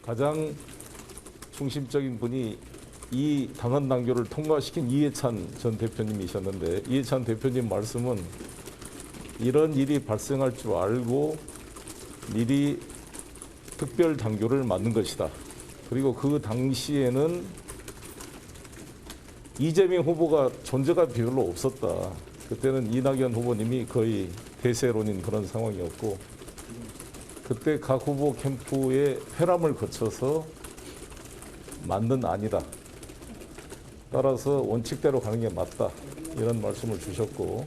가장 중심적인 분이 이 당헌 당규를 통과시킨 이해찬 전 대표님이셨는데, 이해찬 대표님 말씀은 이런 일이 발생할 줄 알고 미리 특별 당규를 만든 것이다. 그리고 그 당시에는 이재명 후보가 존재가 별로 없었다. 그때는 이낙연 후보님이 거의 대세론인 그런 상황이었고, 그때 각 후보 캠프의 회람을 거쳐서 만든 안이다. 따라서 원칙대로 가는 게 맞다. 이런 말씀을 주셨고,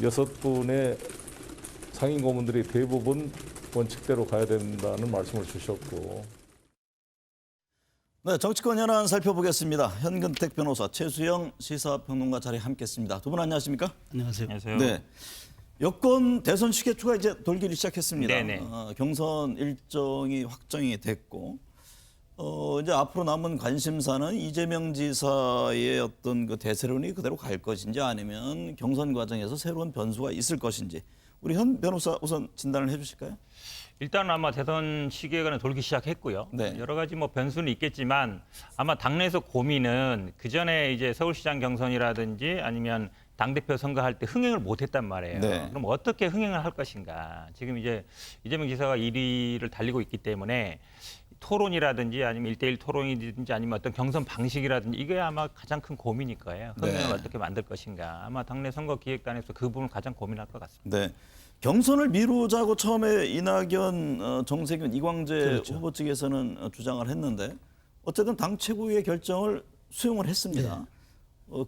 6분의 상임 고문들이 대부분 원칙대로 가야 된다는 말씀을 주셨고. 네, 정치권 현안 살펴보겠습니다. 현근택 변호사, 최수영 시사평론가 자리에 함께했습니다. 두 분 안녕하십니까? 안녕하세요. 안녕하세요. 네, 여권 대선 시계추가 이제 돌기를 시작했습니다. 네네. 경선 일정이 확정이 됐고, 이제 앞으로 남은 관심사는 이재명 지사의 어떤 그 대세론이 그대로 갈 것인지 아니면 경선 과정에서 새로운 변수가 있을 것인지, 우리 현 변호사 우선 진단을 해주실까요? 일단 아마 대선 시기가 돌기 시작했고요. 네. 여러 가지 뭐 변수는 있겠지만 아마 당내에서 고민은 그 전에 이제 서울시장 경선이라든지 아니면 당대표 선거할 때 흥행을 못했단 말이에요. 네. 그럼 어떻게 흥행을 할 것인가. 지금 이제 이재명 지사가 1위를 달리고 있기 때문에 토론이라든지 아니면 1대1 토론이든지 아니면 어떤 경선 방식이라든지 이게 아마 가장 큰 고민일 거예요. 흥행을 네. 어떻게 만들 것인가. 아마 당내 선거기획단에서 그 부분을 가장 고민할 것 같습니다. 네. 경선을 미루자고 처음에 이낙연, 정세균, 이광재 그렇죠. 후보 측에서는 주장을 했는데 어쨌든 당 최고위의 결정을 수용을 했습니다.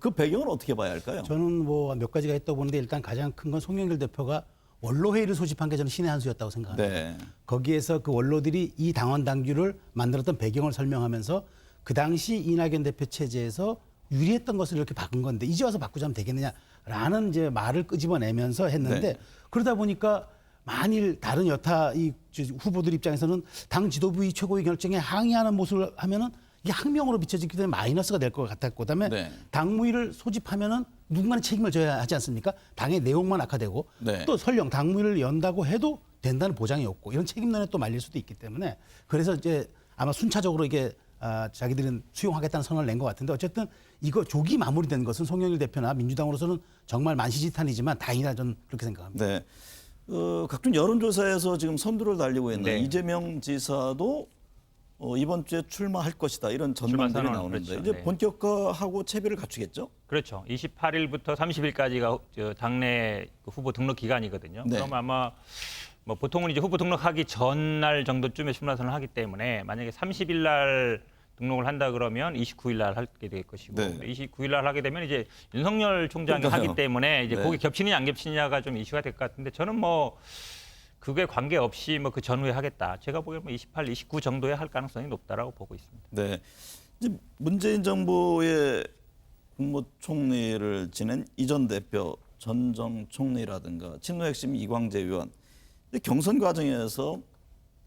그 배경을 어떻게 봐야 할까요? 저는 뭐 몇 가지가 있다고 보는데 일단 가장 큰 건 송영길 대표가 원로회의를 소집한 게 저는 신의 한 수였다고 생각합니다. 네. 거기에서 그 원로들이 이 당원 당규를 만들었던 배경을 설명하면서 그 당시 이낙연 대표 체제에서 유리했던 것을 이렇게 바꾼 건데 이제 와서 바꾸자면 되겠느냐라는 이제 말을 끄집어내면서 했는데 네. 그러다 보니까 만일 다른 여타 이 후보들 입장에서는 당 지도부의 최고위 결정에 항의하는 모습을 하면은 이게 항명으로 비춰지기 때문에 마이너스가 될 것 같았고, 그다음에 네. 당무위를 소집하면은 누군가는 책임을 져야 하지 않습니까? 당의 내용만 악화되고 네. 또 설령 당무위를 연다고 해도 된다는 보장이 없고 이런 책임론에 또 말릴 수도 있기 때문에 그래서 이제 아마 순차적으로 이게 자기들은 수용하겠다는 선언을 낸 것 같은데 어쨌든 이거 조기 마무리된 것은 송영길 대표나 민주당으로서는 정말 만시지탄이지만 다행이다 저는 그렇게 생각합니다. 네. 각종 여론조사에서 지금 선두를 달리고 있는 네. 이재명 지사도 이번 주에 출마할 것이다 이런 전망들이 출마 선언, 나오는데 그렇죠. 이제 네. 본격화하고 채비를 갖추겠죠? 그렇죠. 28일부터 30일까지가 당내 후보 등록 기간이거든요. 네. 그럼 아마 뭐 보통은 이제 후보 등록하기 전날 정도쯤에 출마 선언을 하기 때문에 만약에 30일 날 등록을 한다 그러면 29일 날 하게 될 것이고 네. 29일 날 하게 되면 이제 윤석열 총장이 그러니까요. 하기 때문에 이제 네. 거기 겹치느냐 안 겹치느냐가 좀 이슈가 될 것 같은데 저는 뭐 그게 관계없이 뭐 그 전후에 하겠다. 제가 보기에는 뭐 28, 29 정도에 할 가능성이 높다라고 보고 있습니다. 네. 이제 문재인 정부의 국무총리를 지낸 이 전 대표, 전정 총리라든가 친노 핵심 이광재 의원, 근데 경선 과정에서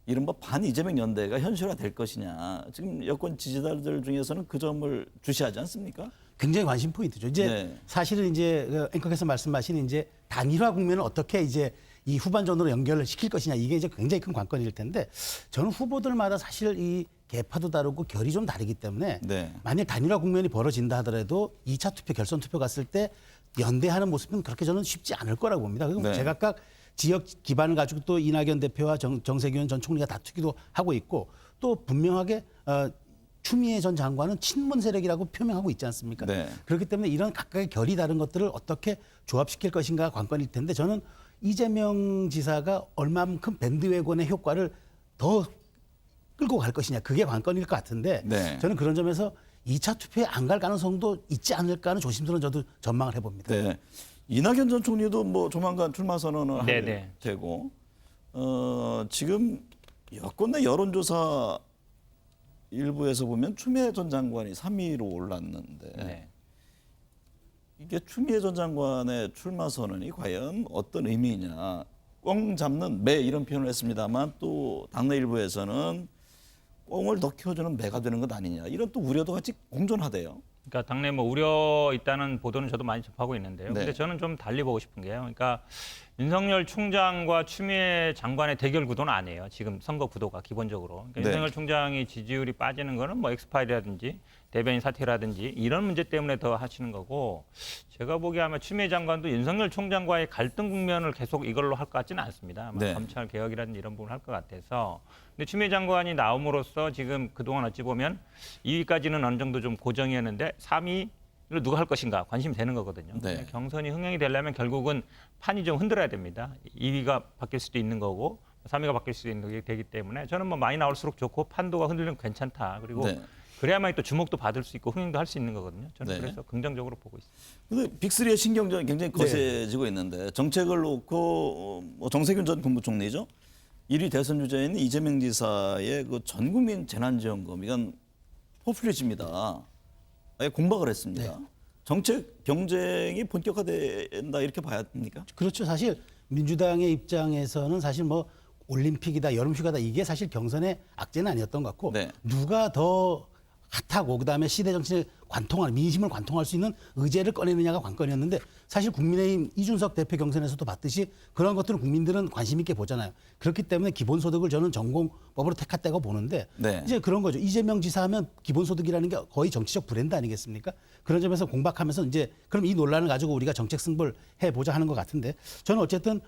이른바 반 이재명 연대가 현실화될 것이냐. 지금 여권 지지자들 중에서는 그 점을 주시하지 않습니까? 굉장히 관심 포인트죠. 이제 네. 사실은 이제 그 앵커께서 말씀하신 이제 단일화 국면을 어떻게 이제 이 후반전으로 연결을 시킬 것이냐 이게 이제 굉장히 큰 관건일 텐데 저는 후보들마다 사실 이 계파도 다르고 결이 좀 다르기 때문에 네. 만약 단일화 국면이 벌어진다 하더라도 2차 투표 결선 투표 갔을 때 연대하는 모습은 그렇게 저는 쉽지 않을 거라고 봅니다. 그리고 네. 제각각 지역 기반을 가지고 또 이낙연 대표와 정세균 전 총리가 다투기도 하고 있고 또 분명하게 추미애 전 장관은 친문 세력이라고 표명하고 있지 않습니까? 네. 그렇기 때문에 이런 각각의 결이 다른 것들을 어떻게 조합시킬 것인가 관건일 텐데 저는 이재명 지사가 얼마만큼 밴드웨건의 효과를 더 끌고 갈 것이냐 그게 관건일 것 같은데 네. 저는 그런 점에서 2차 투표에 안 갈 가능성도 있지 않을까 하는 조심스러운 저도 전망을 해봅니다. 네. 이낙연 전 총리도 뭐 조만간 출마 선언을 할 네네. 테고 지금 여권 내 여론조사 일부에서 보면 추미애 전 장관이 3위로 올랐는데 네. 이게 추미애 전 장관의 출마 선언이 과연 어떤 의미냐. 꽁 잡는 매 이런 표현을 했습니다만 또 당내 일부에서는 꽁을 더 키워주는 매가 되는 것 아니냐. 이런 또 우려도 같이 공존하대요. 그러니까 당내 뭐 우려 있다는 보도는 저도 많이 접하고 있는데요. 네. 근데 저는 좀 달리 보고 싶은 게요. 그러니까 윤석열 총장과 추미애 장관의 대결 구도는 아니에요. 지금 선거 구도가 기본적으로. 그러니까 네. 윤석열 총장이 지지율이 빠지는 거는 뭐 엑스파일이라든지 대변인 사퇴라든지 이런 문제 때문에 더 하시는 거고, 제가 보기에 아마 추미애 장관도 윤석열 총장과의 갈등 국면을 계속 이걸로 할 것 같지는 않습니다. 아마 네. 검찰 개혁이라든지 이런 부분을 할 것 같아서. 근데 추미애 장관이 나옴으로써 지금 그동안 어찌 보면 2위까지는 어느 정도 좀 고정이었는데 3위를 누가 할 것인가 관심이 되는 거거든요. 네. 경선이 흥행이 되려면 결국은 판이 좀 흔들어야 됩니다. 2위가 바뀔 수도 있는 거고 3위가 바뀔 수도 있는 게 되기 때문에 저는 뭐 많이 나올수록 좋고 판도가 흔들리면 괜찮다. 그리고 네. 그래야만 또 주목도 받을 수 있고 흥행도 할 수 있는 거거든요. 저는 네. 그래서 긍정적으로 보고 있습니다. 근데 빅3의 신경전이 굉장히 거세지고 있는데 정책을 놓고 뭐 정세균 전 국무총리죠. 1위 대선 주자인 이재명 지사의 그 전국민 재난지원금 이건 포퓰리즘이다. 아예 공박을 했습니다. 정책 경쟁이 본격화된다 이렇게 봐야 됩니까? 그렇죠. 사실 민주당의 입장에서는 사실 뭐 올림픽이다, 여름휴가다 이게 사실 경선의 악재는 아니었던 것 같고 네. 누가 더 핫하고 그다음에 시대 정치를 관통할 민심을 관통할 수 있는 의제를 꺼내느냐가 관건이었는데 사실 국민의힘 이준석 대표 경선에서도 봤듯이 그런 것들은 국민들은 관심 있게 보잖아요. 그렇기 때문에 기본소득을 저는 전공법으로 택했다고 보는데 네. 이제 그런 거죠. 이재명 지사 하면 기본소득이라는 게 거의 정치적 브랜드 아니겠습니까? 그런 점에서 공박하면서 이제 그럼 이 논란을 가지고 우리가 정책 승부를 해보자 하는 것 같은데 저는 어쨌든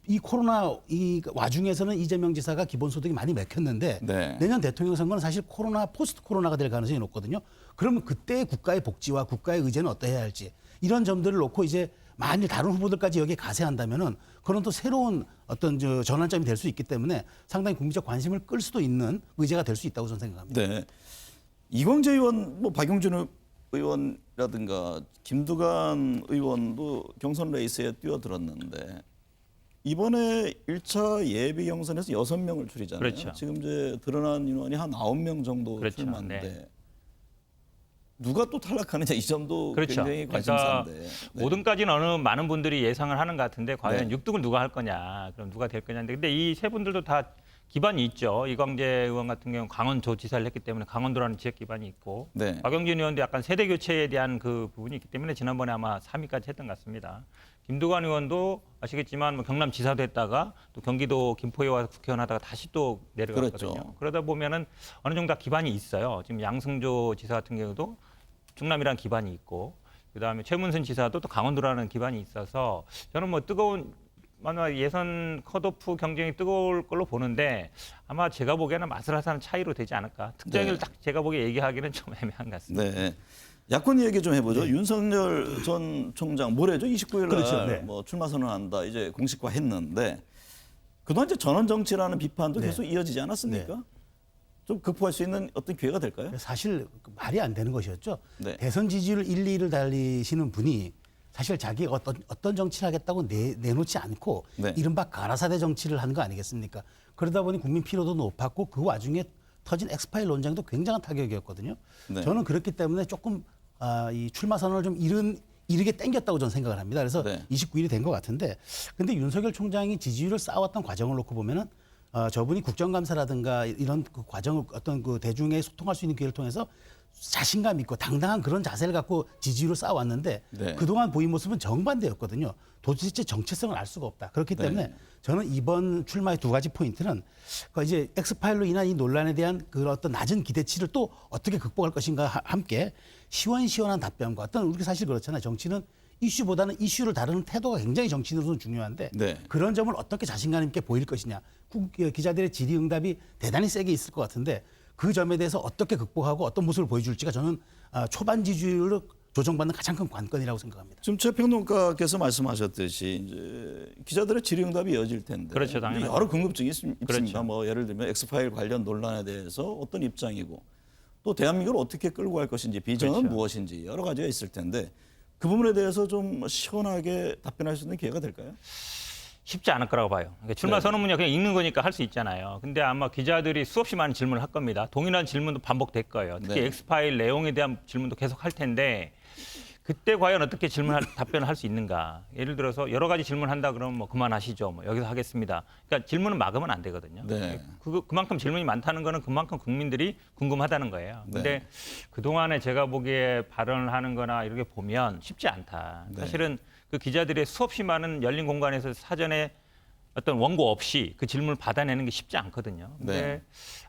이 코로나 이 와중에서는 이재명 지사가 기본소득이 많이 맥혔는데 네. 내년 대통령 선거는 사실 코로나 포스트 코로나가 될 가능성이 높거든요. 그러면 그때의 국가의 복지와 국가의 의제는 어떠해야 할지 이런 점들을 놓고 이제 만일 다른 후보들까지 여기에 가세한다면은 그런 또 새로운 어떤 전환점이 될 수 있기 때문에 상당히 국민적 관심을 끌 수도 있는 의제가 될 수 있다고 저는 생각합니다. 네. 이광재 의원, 뭐 박용진 의원이라든가 김두관 의원도 경선 레이스에 뛰어들었는데 이번에 1차 예비 경선에서 6명을 줄이잖아요. 그렇죠. 지금 이제 드러난 인원이 한 9명 정도 그렇죠. 출마인데 네. 누가 또 탈락하느냐 이 점도 그렇죠. 굉장히 그러니까 관심사인데. 네. 5등까지는 어느 많은 분들이 예상을 하는 것 같은데 과연 네. 6등을 누가 할 거냐, 그럼 누가 될 거냐인데 근데 이 세 분들도 다 기반이 있죠. 이광재 의원 같은 경우는 강원도지사를 했기 때문에 강원도라는 지역 기반이 있고 네. 박영진 의원도 약간 세대 교체에 대한 그 부분이 있기 때문에 지난번에 아마 3위까지 했던 것 같습니다. 김두관 의원도 아시겠지만 뭐 경남지사도 했다가 또 경기도 김포에 와서 국회의원 하다가 다시 또 내려갔거든요. 그렇죠. 그러다 보면은 어느 정도 다 기반이 있어요. 지금 양승조 지사 같은 경우도 충남이라는 기반이 있고 그다음에 최문순 지사도 또 강원도라는 기반이 있어서 저는 뭐 뜨거운 아마 예선 컷오프 경쟁이 뜨거울 걸로 보는데 아마 제가 보기에는 아슬아슬한 차이로 되지 않을까. 특정을 네. 딱 제가 보기에 얘기하기는 좀 애매한 것 같습니다. 네. 야권 얘기 좀 해보죠. 윤석열 전 총장 모레죠. 29일 날 그렇죠. 네. 뭐 출마 선언한다. 이제 공식화했는데 그동안 이제 전원 정치라는 비판도 계속 이어지지 않았습니까? 좀 극복할 수 있는 어떤 기회가 될까요? 사실 말이 안 되는 것이었죠. 네. 대선 지지율 1, 2위를 달리시는 분이 사실 자기가 어떤 정치를 하겠다고 내놓지 않고 네. 이른바 가라사대 정치를 한 거 아니겠습니까? 그러다 보니 국민 피로도 높았고 그 와중에 터진 엑스파일 논쟁도 굉장한 타격이었거든요. 네. 저는 그렇기 때문에 조금 이 출마 선언을 좀 이르게 땡겼다고 저는 생각을 합니다. 그래서 네. 29일이 된 것 같은데 근데 윤석열 총장이 지지율을 쌓아왔던 과정을 놓고 보면은 저분이 국정감사라든가 이런 그 과정을 어떤 그 대중에 소통할 수 있는 기회를 통해서 자신감 있고 당당한 그런 자세를 갖고 지지율을 쌓아왔는데 네. 그동안 보인 모습은 정반대였거든요. 도대체 정체성을 알 수가 없다. 그렇기 때문에 네. 저는 이번 출마의 두 가지 포인트는 그 이제 엑스파일로 인한 이 논란에 대한 그 어떤 낮은 기대치를 또 어떻게 극복할 것인가 함께 시원시원한 답변과 어떤 우리가 사실 그렇잖아요. 정치는 이슈보다는 이슈를 다루는 태도가 굉장히 정치인으로서는 중요한데 네. 그런 점을 어떻게 자신감 있게 보일 것이냐. 기자들의 질의응답이 대단히 세게 있을 것 같은데 그 점에 대해서 어떻게 극복하고 어떤 모습을 보여줄지가 저는 초반 지지율을 조정받는 가장 큰 관건이라고 생각합니다. 지금 최 평론가께서 말씀하셨듯이 이제 기자들의 질의응답이 이어질 텐데 그렇죠, 당연하죠. 여러 궁금증이 있습니다. 그렇죠. 뭐 예를 들면 엑스파일 관련 논란에 대해서 어떤 입장이고 또 대한민국을 어떻게 끌고 갈 것인지 비전은 그렇죠. 무엇인지 여러 가지가 있을 텐데 그 부분에 대해서 좀 시원하게 답변할 수 있는 기회가 될까요? 쉽지 않을 거라고 봐요. 그러니까 출마 네. 선언문이 그냥 읽는 거니까 할 수 있잖아요. 근데 아마 기자들이 수없이 많은 질문을 할 겁니다. 동일한 질문도 반복될 거예요. 특히 네. 엑스파일 내용에 대한 질문도 계속 할 텐데 그때 과연 어떻게 답변을 할 수 있는가. 예를 들어서 여러 가지 질문한다 그러면 뭐 그만하시죠. 뭐 여기서 하겠습니다. 그러니까 질문은 막으면 안 되거든요. 네. 그만큼 질문이 많다는 거는 그만큼 국민들이 궁금하다는 거예요. 근데 네. 그동안에 제가 보기에 발언을 하는 거나 이렇게 보면 쉽지 않다. 네. 사실은 그 기자들의 수없이 많은 열린 공간에서 사전에 어떤 원고 없이 그 질문을 받아내는 게 쉽지 않거든요. 근데 네.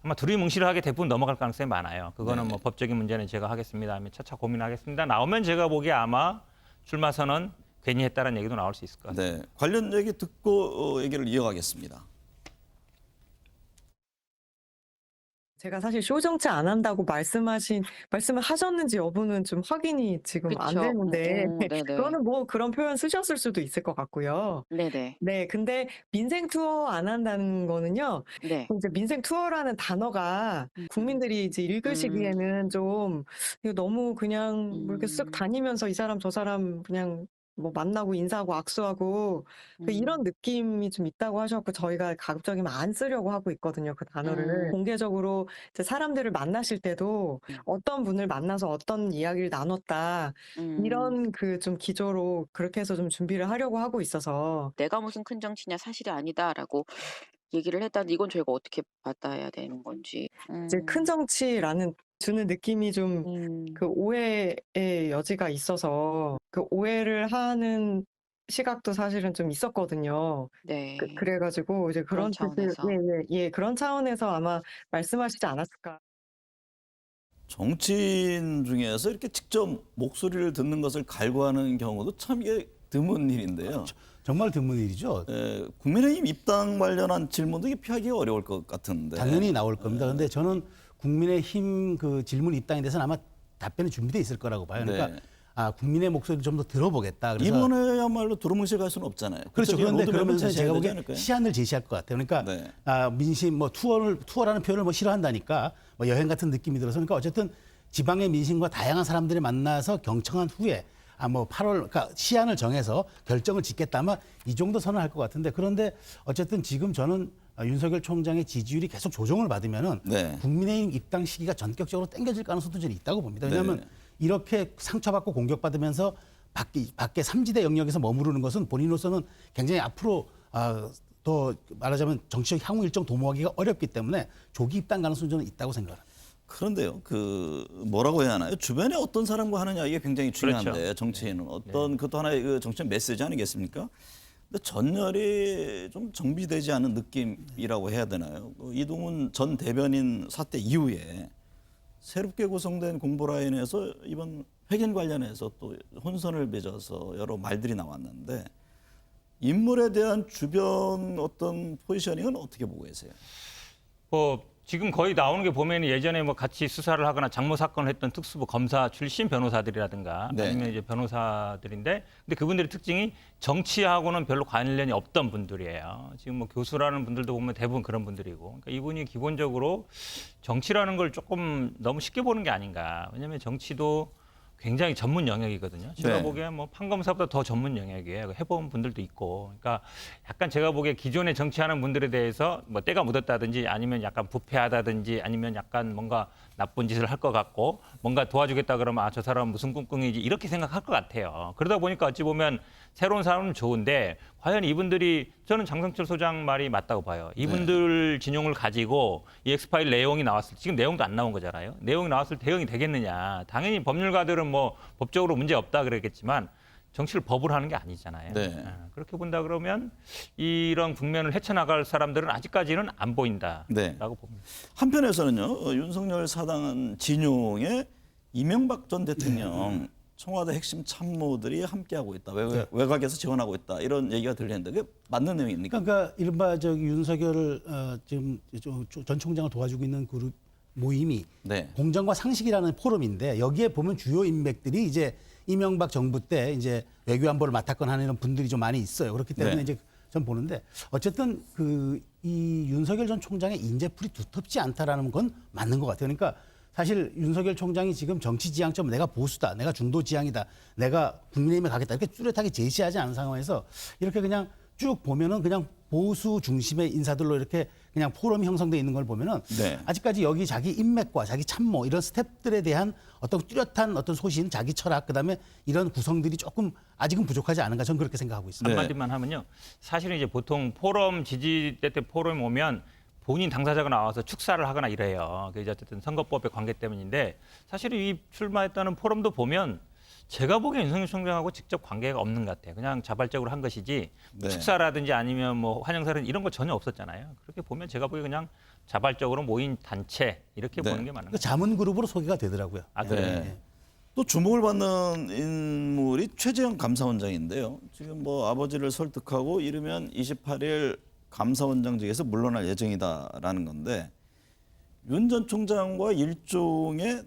아마 두리뭉실하게 대부분 넘어갈 가능성이 많아요. 그거는 네. 뭐 법적인 문제는 제가 하겠습니다 하면 차차 고민하겠습니다. 나오면 제가 보기에 아마 출마 선언 괜히 했다는 얘기도 나올 수 있을 것 같아요. 네. 관련 얘기 듣고 얘기를 이어가겠습니다. 제가 사실 쇼 정치 안 한다고 말씀을 하셨는지 여부는 좀 확인이 지금 안 그쵸. 되는데 네네. 그거는 뭐 그런 표현 쓰셨을 수도 있을 것 같고요. 네네. 네, 근데 민생 투어 안 한다는 거는요. 네. 이제 민생 투어라는 단어가 국민들이 이제 읽으시기에는 좀 이거 너무 그냥 뭐 이렇게 쓱 다니면서 이 사람 저 사람 그냥 뭐 만나고 인사하고 악수하고 이런 느낌이 좀 있다고 하셔서 저희가 가급적이면 안 쓰려고 하고 있거든요. 그 단어를. 공개적으로 이제 사람들을 만나실 때도 어떤 분을 만나서 어떤 이야기를 나눴다. 이런 그 좀 기조로 그렇게 해서 좀 준비를 하려고 하고 있어서. 내가 무슨 큰 정치냐 사실이 아니다라고 얘기를 했다는데 이건 저희가 어떻게 받아야 되는 건지. 이제 큰 정치라는 주는 느낌이 좀 그 오해의 여지가 있어서 그 오해를 하는 시각도 사실은 좀 있었거든요. 네. 그래가지고 이제 그런 그런 뜻을 차원에서. 예, 그런 차원에서 아마 말씀하시지 않았을까. 정치인 중에서 이렇게 직접 목소리를 듣는 것을 갈구하는 경우도 참 이게 드문 일인데요. 정말 드문 일이죠. 국민의힘 입당 관련한 질문도 이게 피하기 어려울 것 같은데. 당연히 나올 겁니다. 그런데 저는 국민의힘 그 질문 입당에 대해서는 아마 답변이 준비돼 있을 거라고 봐요. 그러니까 네. 국민의 목소리를 좀 더 들어보겠다. 그래서 이번에야말로 두루뭉실 갈 수는 없잖아요. 그렇죠. 그런데 로드맵을 그러면서 제시해야 제가 되지 보기에 않을까요? 시안을 제시할 것 같아요. 그러니까 네. 민심 뭐 투어라는 표현을 뭐 싫어한다니까 뭐 여행 같은 느낌이 들어서 그러니까 어쨌든 지방의 민심과 다양한 사람들이 만나서 경청한 후에 뭐 8월 그러니까 시안을 정해서 결정을 짓겠다 아마 이 정도 선언할 것 같은데 그런데 어쨌든 지금 저는 윤석열 총장의 지지율이 계속 조정을 받으면은 네. 국민의힘 입당 시기가 전격적으로 당겨질 가능성도 저는 있다고 봅니다. 왜냐하면 네. 이렇게 상처받고 공격받으면서 밖에 삼지대 영역에서 머무르는 것은 본인으로서는 굉장히 앞으로 더 말하자면 정치적 향후 일정 도모하기가 어렵기 때문에 조기 입당 가능성이 저는 있다고 생각합니다. 그런데요, 그 뭐라고 해야 하나요? 주변에 어떤 사람과 하느냐 이게 굉장히 중요한데 그렇죠. 정치인은 어떤 그것도 하나의 그 정치적 메시지 아니겠습니까? 근데 전열이 좀 정비되지 않은 느낌이라고 해야 되나요? 이동훈 전 대변인 사태 이후에 새롭게 구성된 공보라인에서 이번 회견 관련해서 또 혼선을 빚어서 여러 말들이 나왔는데 인물에 대한 주변 어떤 포지셔닝은 어떻게 보고 계세요? 지금 거의 나오는 게 보면 예전에 뭐 같이 수사를 하거나 장모 사건을 했던 특수부 검사 출신 변호사들이라든가 네. 아니면 이제 변호사들인데 근데 그분들의 특징이 정치하고는 별로 관련이 없던 분들이에요. 지금 뭐 교수라는 분들도 보면 대부분 그런 분들이고 그러니까 이분이 기본적으로 정치라는 걸 조금 너무 쉽게 보는 게 아닌가. 왜냐하면 정치도 굉장히 전문 영역이거든요. 제가 네. 보기에 뭐 판검사보다 더 전문 영역이에요. 해본 분들도 있고. 그러니까 약간 제가 보기에 기존에 정치하는 분들에 대해서 뭐 때가 묻었다든지 아니면 약간 부패하다든지 아니면 약간 뭔가 나쁜 짓을 할 것 같고 뭔가 도와주겠다 그러면 저 사람은 무슨 꿍꿍이지 이렇게 생각할 것 같아요. 그러다 보니까 어찌 보면 새로운 사람은 좋은데 과연 이분들이 저는 장성철 소장 말이 맞다고 봐요. 이분들 진용을 가지고 이 엑스파일 내용이 나왔을 때 지금 내용도 안 나온 거잖아요. 내용이 나왔을 때 대응이 되겠느냐. 당연히 법률가들은 뭐 법적으로 문제 없다 그랬겠지만 정치를 법으로 하는 게 아니잖아요. 네. 그렇게 본다 그러면 이런 국면을 헤쳐나갈 사람들은 아직까지는 안 보인다라고 네. 봅니다. 한편에서는요, 윤석열 사당 진용에 이명박 전 대통령 청와대 핵심 참모들이 함께하고 있다. 외곽에서 지원하고 있다. 이런 얘기가 들리는데 그게 맞는 내용입니까? 그러니까 이른바 윤석열을 지금 전 총장을 도와주고 있는 그룹 모임이 네. 공정과 상식이라는 포럼인데 여기에 보면 주요 인맥들이 이제 이명박 정부 때 이제 외교안보를 맡았거나 하는 이런 분들이 좀 많이 있어요. 그렇기 때문에 네. 이제 전 보는데 어쨌든 이 윤석열 전 총장의 인재풀이 두텁지 않다라는 건 맞는 것 같아요. 그러니까 사실 윤석열 총장이 지금 정치 지향점 내가 보수다, 내가 중도 지향이다, 내가 국민의힘에 가겠다 이렇게 뚜렷하게 제시하지 않은 상황에서 이렇게 그냥 쭉 보면은 그냥 보수 중심의 인사들로 이렇게 그냥 포럼이 형성돼 있는 걸 보면은 네. 아직까지 여기 자기 인맥과 자기 참모 이런 스텝들에 대한 어떤 뚜렷한 어떤 소신, 자기 철학 그다음에 이런 구성들이 조금 아직은 부족하지 않은가 저는 그렇게 생각하고 있습니다. 네. 한마디만 하면요. 사실은 이제 보통 포럼 지지대 때 포럼 오면 본인 당사자가 나와서 축사를 하거나 이래요. 그게 어쨌든 선거법의 관계 때문인데 사실 이 출마했다는 포럼도 보면 제가 보기엔 윤석열 총장하고 직접 관계가 없는 것 같아요. 그냥 자발적으로 한 것이지 네. 축사라든지 아니면 뭐 환영사라든지 이런 거 전혀 없었잖아요. 그렇게 보면 제가 보기에 그냥 자발적으로 모인 단체 이렇게 네. 보는 게 맞는 그 거예요. 자문 그룹으로 소개가 되더라고요. 아, 그래요? 네. 또 주목을 받는 인물이 최재형 감사원장인데요. 지금 뭐 아버지를 설득하고 이르면 28일 감사원장직에서 물러날 예정이다라는 건데 윤 전 총장과 일종의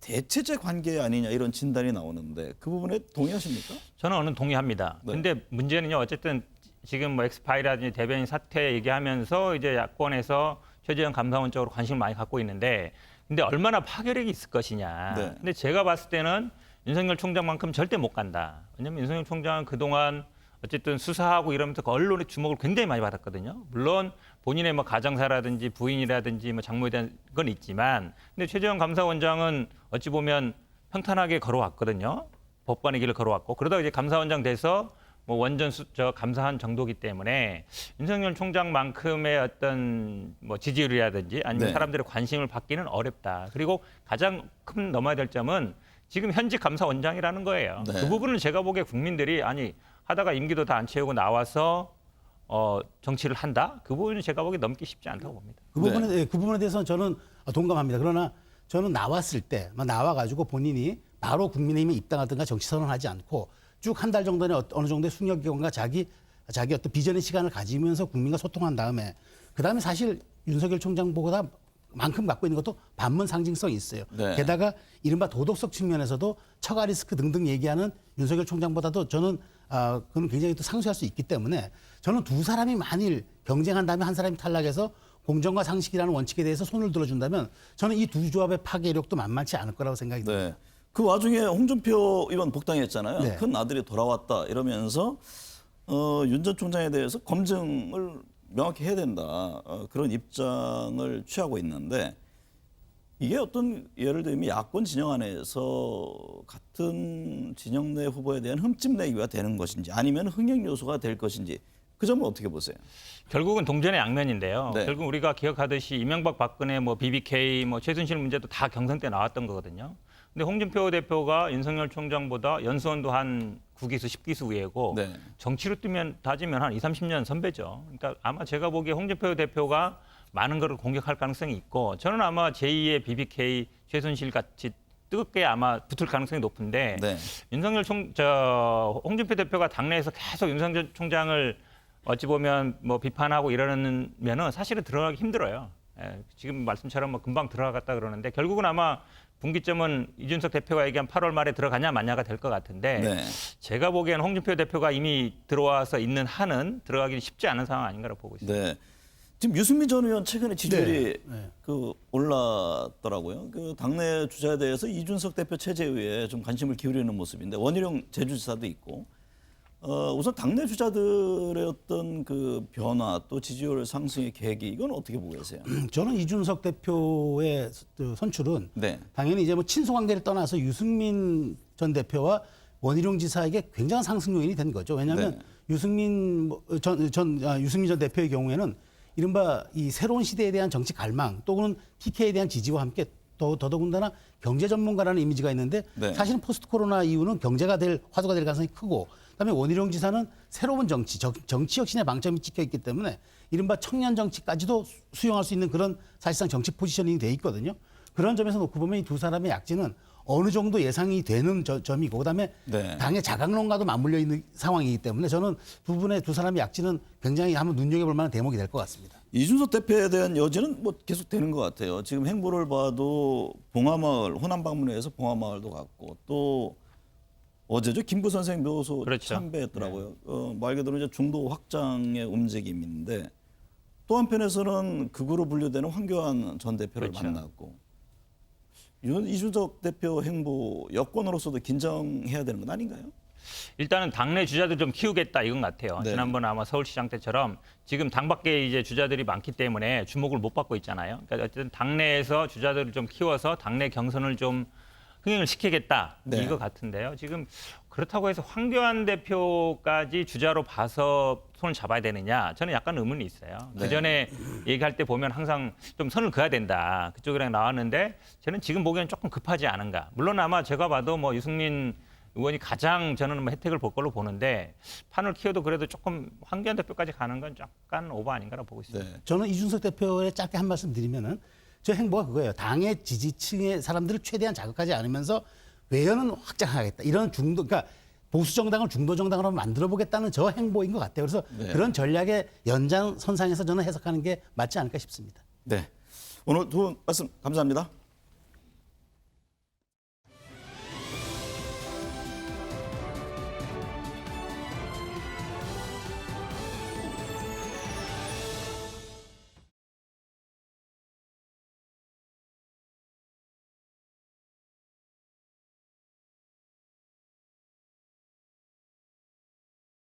대체제 관계 아니냐 이런 진단이 나오는데 그 부분에 동의하십니까? 저는 어느 동의합니다. 네. 근데 문제는요. 어쨌든 지금 뭐 엑스파일이라든지 대변인 사퇴 얘기하면서 이제 야권에서 최재형 감사원 쪽으로 관심을 많이 갖고 있는데 근데 얼마나 파괴력이 있을 것이냐. 네. 근데 제가 봤을 때는 윤석열 총장만큼 절대 못 간다. 왜냐하면 윤석열 총장은 그동안 어쨌든 수사하고 이러면서 그 언론의 주목을 굉장히 많이 받았거든요. 물론 본인의 뭐 가정사라든지 부인이라든지 뭐 장모에 대한 건 있지만 근데 최재형 감사원장은 어찌 보면 평탄하게 걸어왔거든요. 법관의 길을 걸어왔고 그러다가 이제 감사원장 돼서 뭐 원전 감사한 정도기 때문에 윤석열 총장만큼의 어떤 뭐 지지율이라든지 아니면 네. 사람들의 관심을 받기는 어렵다. 그리고 가장 큰 넘어야 될 점은 지금 현직 감사원장이라는 거예요. 네. 그 부분은 제가 보기에 국민들이 아니 하다가 임기도 다 안 채우고 나와서 정치를 한다? 그 부분은 제가 보기에 넘기 쉽지 않다고 봅니다. 그 부분에 대해서는 저는 동감합니다. 그러나 저는 나왔을 때 나와가지고 본인이 바로 국민의힘에 입당하든가 정치 선언하지 않고 쭉 한 달 정도는 어느 정도의 숙려 기간과 자기 어떤 비전의 시간을 가지면서 국민과 소통한 다음에 그다음에 사실 윤석열 총장보다 만큼 갖고 있는 것도 반문 상징성이 있어요. 네. 게다가 이른바 도덕적 측면에서도 처가 리스크 등등 얘기하는 윤석열 총장보다도 저는 그건 굉장히 또 상쇄할 수 있기 때문에 저는 두 사람이 만일 경쟁한다면 한 사람이 탈락해서 공정과 상식이라는 원칙에 대해서 손을 들어준다면 저는 이 두 조합의 파괴력도 만만치 않을 거라고 생각이 듭니다. 네. 그 와중에 홍준표 의원 복당했잖아요. 네. 큰 아들이 돌아왔다 이러면서 윤 전 총장에 대해서 검증을 명확히 해야 된다. 그런 입장을 취하고 있는데 이게 어떤 예를 들면 야권 진영 안에서 같은 진영 내 후보에 대한 흠집 내기가 되는 것인지 아니면 흥행 요소가 될 것인지 그 점은 어떻게 보세요? 결국은 동전의 양면인데요. 네. 결국 우리가 기억하듯이 이명박 박근혜 뭐 BBK 뭐 최순실 문제도 다 경선 때 나왔던 거거든요. 근데 홍준표 대표가 윤석열 총장보다 연수원도 한 9기수, 10기수 위에고 네. 정치로 따지면 한 20, 30년 선배죠. 그러니까 아마 제가 보기에 홍준표 대표가 많은 것을 공격할 가능성이 있고 저는 아마 제2의 BBK 최순실 같이 뜨겁게 아마 붙을 가능성이 높은데 네. 홍준표 대표가 당내에서 계속 윤석열 총장을 어찌 보면 뭐 비판하고 이러면은 사실은 들어가기 힘들어요. 예, 지금 말씀처럼 뭐 금방 들어갔다 그러는데 결국은 아마 분기점은 이준석 대표가 얘기한 8월 말에 들어가냐 마냐가 될 것 같은데 네. 제가 보기에는 홍준표 대표가 이미 들어와서 있는 한은 들어가기 쉽지 않은 상황 아닌가라고 보고 있습니다. 네. 지금 유승민 전 의원 최근에 지지율이 네. 그 올랐더라고요. 그 당내 주자에 대해서 이준석 대표 체제에 좀 관심을 기울이는 모습인데 원희룡 제주지사도 있고 우선 당내 주자들의 어떤 그 변화 또 지지율 상승의 계기 이건 어떻게 보고 계세요? 저는 이준석 대표의 선출은 네. 당연히 이제 뭐 친소 관계를 떠나서 유승민 전 대표와 원희룡 지사에게 굉장한 상승 요인이 된 거죠. 왜냐하면 네. 유승민 전 대표의 경우에는 이른바 이 새로운 시대에 대한 정치 갈망 또는 TK에 대한 지지와 함께 더더군다나 경제 전문가라는 이미지가 있는데 네. 사실은 포스트 코로나 이후는 경제가 화두가 될 가능성이 크고 그다음에 원희룡 지사는 새로운 정치 혁신의 방점이 찍혀 있기 때문에 이른바 청년 정치까지도 수용할 수 있는 그런 사실상 정치 포지셔닝이 돼 있거든요. 그런 점에서 놓고 보면 이 두 사람의 약진은 어느 정도 예상이 되는 점이고 그다음에 네. 당의 자강론과도 맞물려 있는 상황이기 때문에 저는 두 사람의 약진은 굉장히 한번 눈여겨볼 만한 대목이 될 것 같습니다. 이준석 대표에 대한 여지는 뭐 계속 되는 것 같아요. 지금 행보를 봐도 봉화마을 호남 방문회에서 봉화마을도 갔고 또 어제죠 김구 선생 묘소 그렇죠. 참배했더라고요. 말 그대로 이제 중도 확장의 움직임인데 또 한편에서는 극우로 분류되는 황교안 전 대표를 그렇죠. 만났고 이준석 대표 행보 여권으로서도 긴장해야 되는 건 아닌가요? 일단은 당내 주자들 좀 키우겠다 이건 같아요. 네. 지난번 아마 서울시장 때처럼 지금 당 밖에 이제 주자들이 많기 때문에 주목을 못 받고 있잖아요. 그러니까 어쨌든 당내에서 주자들을 좀 키워서 당내 경선을 좀 흥행을 시키겠다 네. 이거 같은데요. 지금 그렇다고 해서 황교안 대표까지 주자로 봐서 손을 잡아야 되느냐 저는 약간 의문이 있어요. 네. 그전에 얘기할 때 보면 항상 좀 선을 그어야 된다 그쪽이랑 나왔는데 저는 지금 보기에는 조금 급하지 않은가. 물론 아마 제가 봐도 뭐 유승민 의원이 가장 저는 뭐 혜택을 볼 걸로 보는데 판을 키워도 그래도 조금 황교안 대표까지 가는 건 약간 오버 아닌가라고 보고 있습니다. 네. 저는 이준석 대표의 짧게 한 말씀 드리면은 저 행보가 그거예요. 당의 지지층의 사람들을 최대한 자극하지 않으면서 외연은 확장하겠다. 이런 중도, 그러니까 보수 정당을 중도 정당으로 만들어 보겠다는 저 행보인 것 같아요. 그래서 네. 그런 전략의 연장선상에서 저는 해석하는 게 맞지 않을까 싶습니다. 네. 오늘 두 분 말씀 감사합니다.